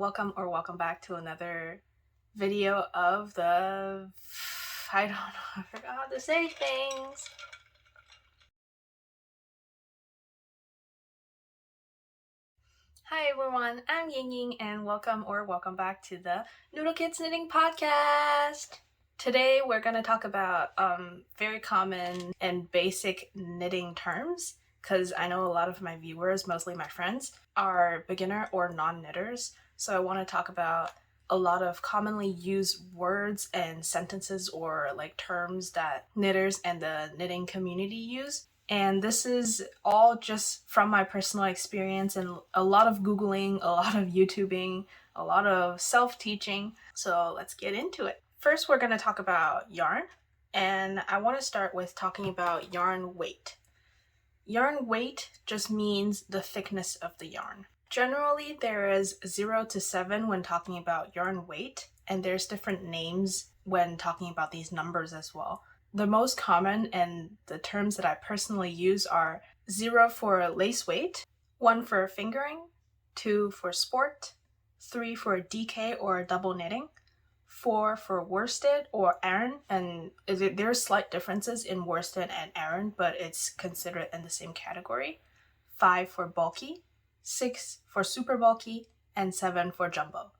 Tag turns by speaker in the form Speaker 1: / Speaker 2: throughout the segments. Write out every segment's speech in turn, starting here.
Speaker 1: Welcome back to another video of the... I don't know, I forgot how to say things. Hi everyone, I'm Ying Ying and welcome back to the Noodle Kids Knitting Podcast. Today we're going to talk about very common and basic knitting terms because I know a lot of my viewers, mostly my friends, are beginner or non-knitters. So I want to talk about a lot of commonly used words and sentences or like terms that knitters and the knitting community use. And this is all just from my personal experience and a lot of Googling, a lot of YouTubing, a lot of self-teaching. So let's get into it. First, we're going to talk about yarn. And I want to start with talking about yarn weight. Yarn weight just means the thickness of the yarn. Generally, there is 0 to 7 when talking about yarn weight, and there's different names when talking about these numbers as well. The most common and the terms that I personally use are 0 for lace weight, 1 for fingering, 2 for sport, 3 for DK or double knitting, 4 for worsted or aran, and there's slight differences in worsted and aran, but it's considered in the same category, 5 for bulky, 6 for super bulky, and 7 for jumbo.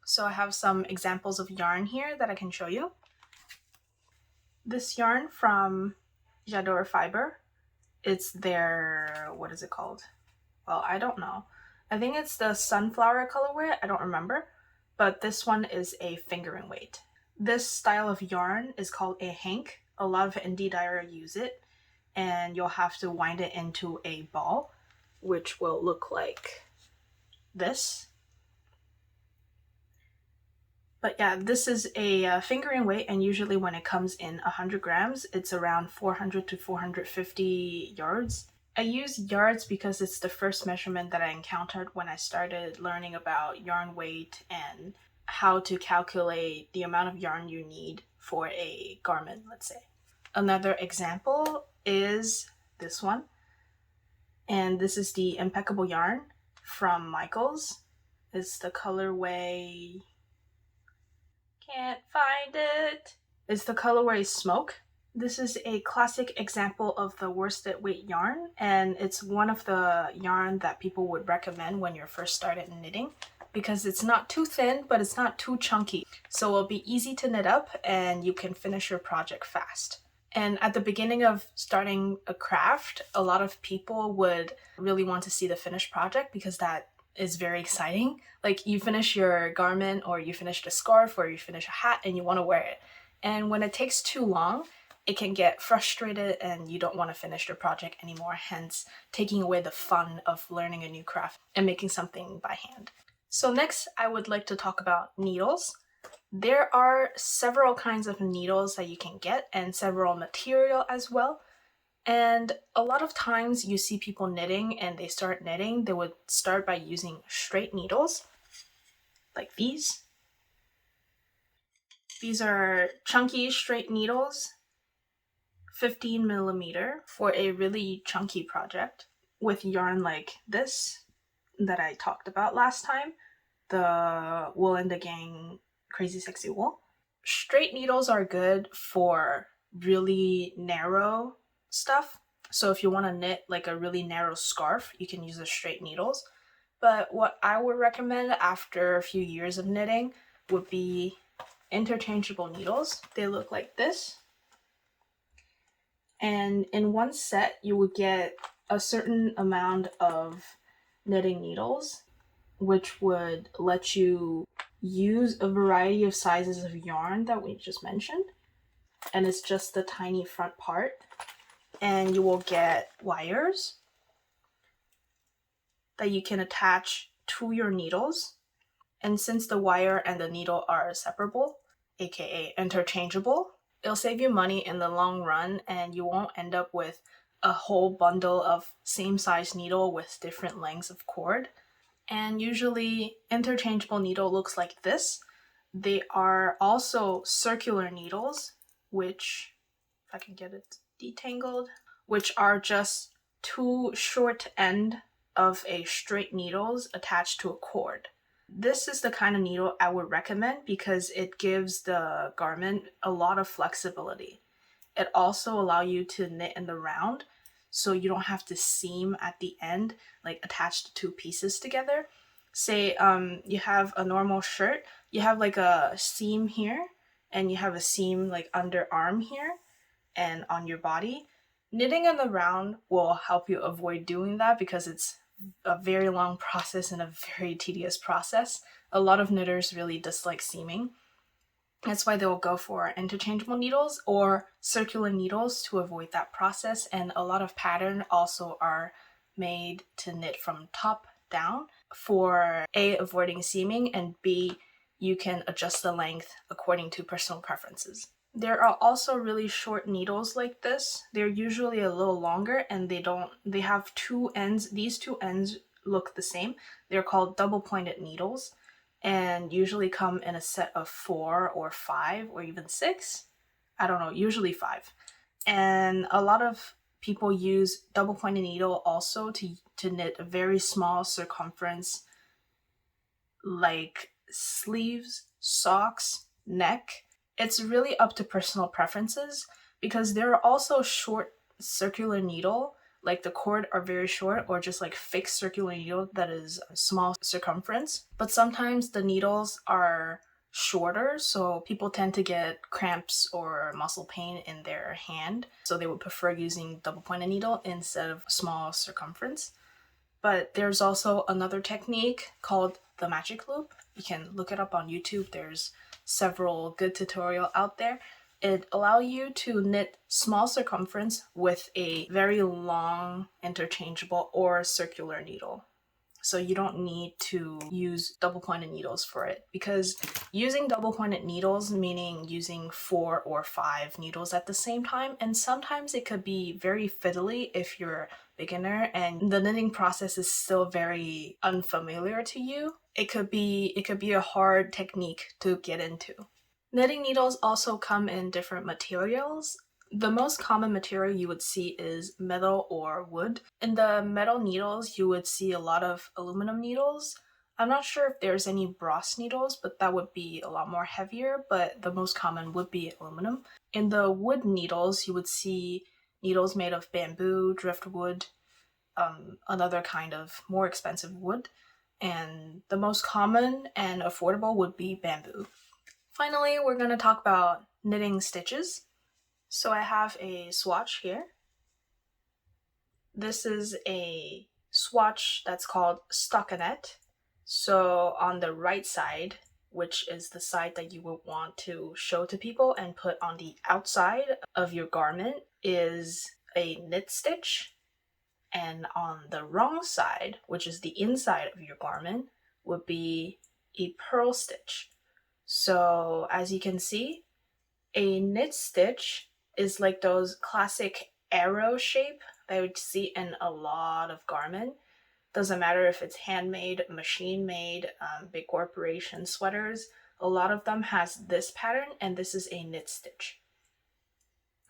Speaker 1: So I have some examples of yarn here that I can show you. This yarn from J'adore Fiber, it's their, what is it called? Well, I don't know. I think it's the sunflower colorway, I don't remember, but this one is a fingering weight. This style of yarn is called a hank. A lot of indie dyers use it, and you'll have to wind it into a ball, which will look like this. But yeah, this is a fingering weight, and usually when it comes in 100 grams, it's around 400 to 450 yards. I use yards because it's the first measurement that I encountered when I started learning about yarn weight and how to calculate the amount of yarn you need for a garment, let's say. Another example is this one. And this is the Impeccable yarn from Michaels. It's the colorway... Can't find it. It's the colorway Smoke. This is a classic example of the worsted weight yarn, and it's one of the yarn that people would recommend when you're first started knitting because it's not too thin, but it's not too chunky. So it'll be easy to knit up and you can finish your project fast. And at the beginning of starting a craft, a lot of people would really want to see the finished project because that is very exciting. Like you finish your garment or you finish a scarf or you finish a hat and you want to wear it. And when it takes too long, it can get frustrated and you don't want to finish the project anymore, hence taking away the fun of learning a new craft and making something by hand. So next, I would like to talk about needles. There are several kinds of needles that you can get and several material as well. And a lot of times you see people knitting and they start knitting, they would start by using straight needles, like these. These are chunky straight needles, 15 millimeter for a really chunky project with yarn like this that I talked about last time, the Wool and the Gang Crazy Sexy Wool. Straight needles are good for really narrow stuff. So if you want to knit like a really narrow scarf, you can use the straight needles. But what I would recommend after a few years of knitting would be interchangeable needles. They look like this. And in one set, you would get a certain amount of knitting needles, which would let you use a variety of sizes of yarn that we just mentioned. And it's just the tiny front part. And you will get wires that you can attach to your needles. And since the wire and the needle are separable, aka interchangeable, it'll save you money in the long run and you won't end up with a whole bundle of same size needle with different lengths of cord. And usually interchangeable needle looks like this. They are also circular needles, which, if I can get it detangled, which are just two short ends of a straight needles attached to a cord. this is the kind of needle I would recommend because it gives the garment a lot of flexibility. It also allows you to knit in the round, so you don't have to seam at the end, like attach the two pieces together. Say you have a normal shirt, you have like a seam here, and you have a seam like underarm here and on your body. Knitting in the round will help you avoid doing that because it's a very long process and a very tedious process. A lot of knitters really dislike seaming. That's why they'll go for interchangeable needles or circular needles to avoid that process. And a lot of patterns also are made to knit from top down for A, avoiding seaming, and B, you can adjust the length according to personal preferences. There are also really short needles like this. They're usually a little longer and they have two ends. These two ends look the same. They're called double pointed needles and usually come in a set of 4 or 5 or even 6. I don't know, usually 5. And a lot of people use double pointed needle also to knit a very small circumference like sleeves, socks, neck. It's really up to personal preferences because there are also short circular needle, like the cord are very short, or just like fixed circular needle that is small circumference. But sometimes the needles are shorter, so people tend to get cramps or muscle pain in their hand, so they would prefer using double pointed needle instead of small circumference. But there's also another technique called the magic loop. You can look it up on YouTube. There's several good tutorial out there. It allows you to knit small circumference with a very long interchangeable or circular needle. So you don't need to use double pointed needles for it, because using double pointed needles, meaning using 4 or 5 needles at the same time, and sometimes it could be very fiddly if you're beginner and the knitting process is still very unfamiliar to you. It could be a hard technique to get into. Knitting needles also come in different materials. The most common material you would see is metal or wood. In the metal needles, you would see a lot of aluminum needles. I'm not sure if there's any brass needles, but that would be a lot more heavier, but the most common would be aluminum. In the wood needles, you would see needles made of bamboo, driftwood, another kind of more expensive wood. And the most common and affordable would be bamboo. Finally, we're going to talk about knitting stitches. So I have a swatch here. This is a swatch that's called stockinette. So on the right side, which is the side that you would want to show to people and put on the outside of your garment, is a knit stitch. And on the wrong side, which is the inside of your garment, would be a purl stitch. So as you can see, a knit stitch is like those classic arrow shape that you would see in a lot of garment. Doesn't matter if it's handmade, machine made, big corporation sweaters. A lot of them has this pattern, and this is a knit stitch.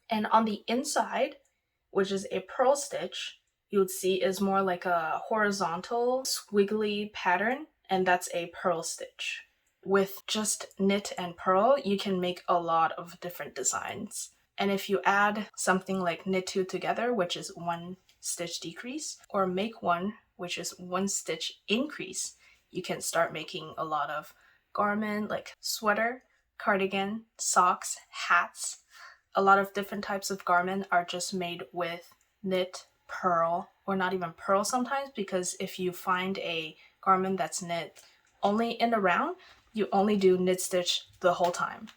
Speaker 1: And on the inside, which is a purl stitch, you would see is more like a horizontal squiggly pattern, and that's a purl stitch. With just knit and purl, you can make a lot of different designs. And if you add something like knit two together, which is 1 stitch decrease, or make one, which is 1 stitch increase, you can start making a lot of garment like sweater, cardigan, socks, hats. A lot of different types of garment are just made with knit, purl, or not even purl sometimes, because if you find a garment that's knit only in the round, you only do knit stitch the whole time.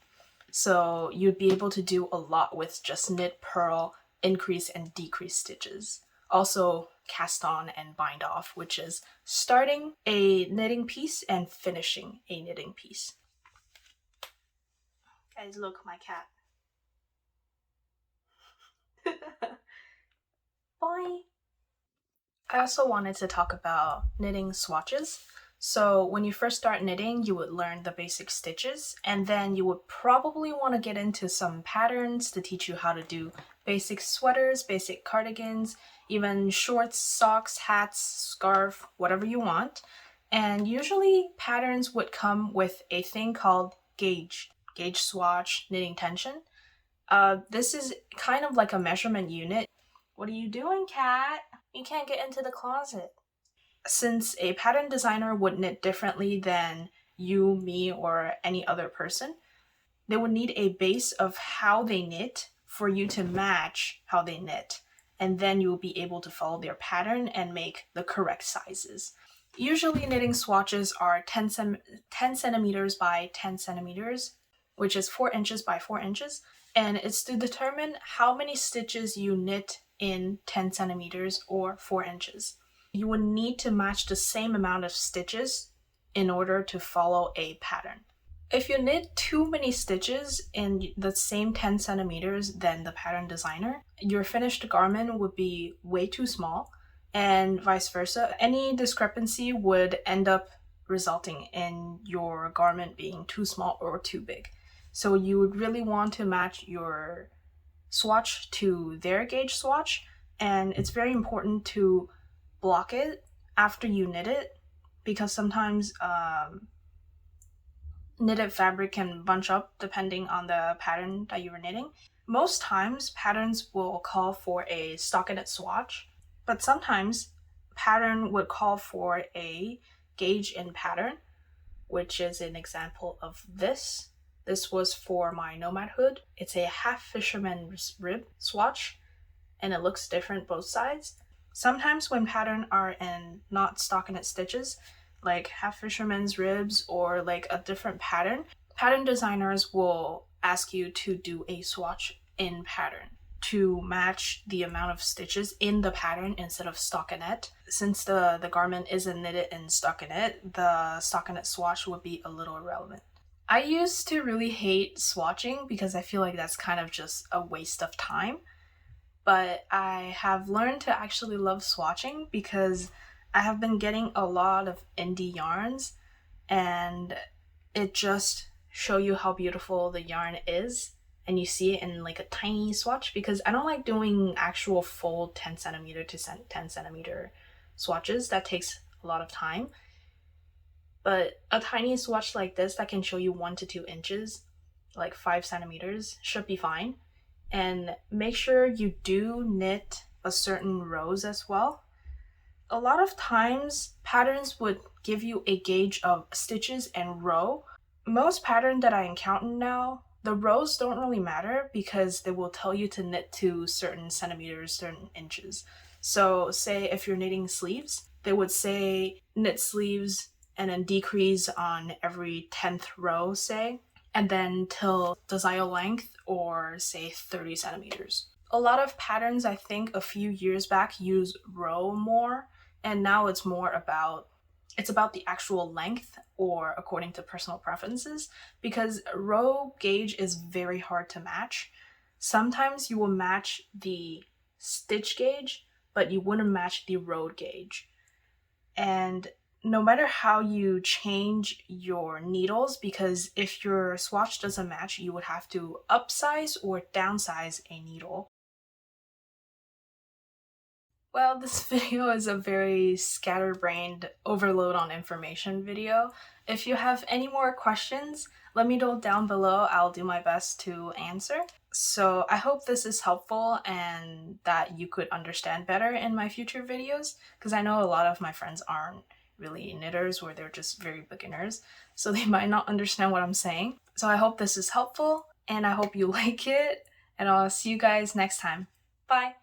Speaker 1: So you'd be able to do a lot with just knit, purl, increase, and decrease stitches. Also cast on and bind off, which is starting a knitting piece and finishing a knitting piece. Guys, look, my cat. Bye. I also wanted to talk about knitting swatches. So when you first start knitting, you would learn the basic stitches, and then you would probably want to get into some patterns to teach you how to do basic sweaters, basic cardigans, even shorts, socks, hats, scarf, whatever you want. And usually patterns would come with a thing called gauge swatch, knitting tension. This is kind of like a measurement unit. What are you doing, cat? You can't get into the closet. Since a pattern designer would knit differently than you, me, or any other person, they would need a base of how they knit for you to match how they knit. And then you will be able to follow their pattern and make the correct sizes. Usually knitting swatches are 10 centimeters by 10 centimeters, which is 4 inches by 4 inches. And it's to determine how many stitches you knit in 10 centimeters or 4 inches. You would need to match the same amount of stitches in order to follow a pattern. If you knit too many stitches in the same 10 centimeters than the pattern designer, your finished garment would be way too small, and vice versa. Any discrepancy would end up resulting in your garment being too small or too big. So you would really want to match your swatch to their gauge swatch, and it's very important to block it after you knit it, because sometimes knitted fabric can bunch up depending on the pattern that you were knitting. Most times patterns will call for a stockinette swatch, but sometimes pattern would call for a gauge in pattern, which is an example of this. This was for my nomad hood. It's a half fisherman's rib swatch, and it looks different both sides. Sometimes when pattern are in not stockinette stitches, like half fisherman's ribs or like a different pattern designers will ask you to do a swatch in pattern to match the amount of stitches in the pattern instead of stockinette. Since the garment isn't knitted in stockinette, the stockinette swatch would be a little irrelevant. I used to really hate swatching because I feel like that's kind of just a waste of time. But I have learned to actually love swatching because I have been getting a lot of indie yarns, and it just show you how beautiful the yarn is, and you see it in like a tiny swatch, because I don't like doing actual full 10 centimeter to 10 centimeter swatches. That takes a lot of time. But a tiny swatch like this that can show you 1 to 2 inches, like 5 centimeters, should be fine. And make sure you do knit a certain rows as well. A lot of times patterns would give you a gauge of stitches and row. Most patterns that I encounter now, the rows don't really matter because they will tell you to knit to certain centimeters, certain inches. So say if you're knitting sleeves, they would say knit sleeves and then decrease on every 10th row, say, and then till desired length, or say 30 centimeters. A lot of patterns, I think a few years back, use row more, and now it's about the actual length, or according to personal preferences, because row gauge is very hard to match. Sometimes you will match the stitch gauge, but you wouldn't match the row gauge. And no matter how you change your needles, because if your swatch doesn't match, you would have to upsize or downsize a needle. Well, this video is a very scatterbrained overload on information video. If you have any more questions, let me know down below. I'll do my best to answer. So I hope this is helpful and that you could understand better in my future videos, because I know a lot of my friends aren't really knitters, or they're just very beginners, so they might not understand what I'm saying. So I hope this is helpful, and I hope you like it, and I'll see you guys next time. Bye!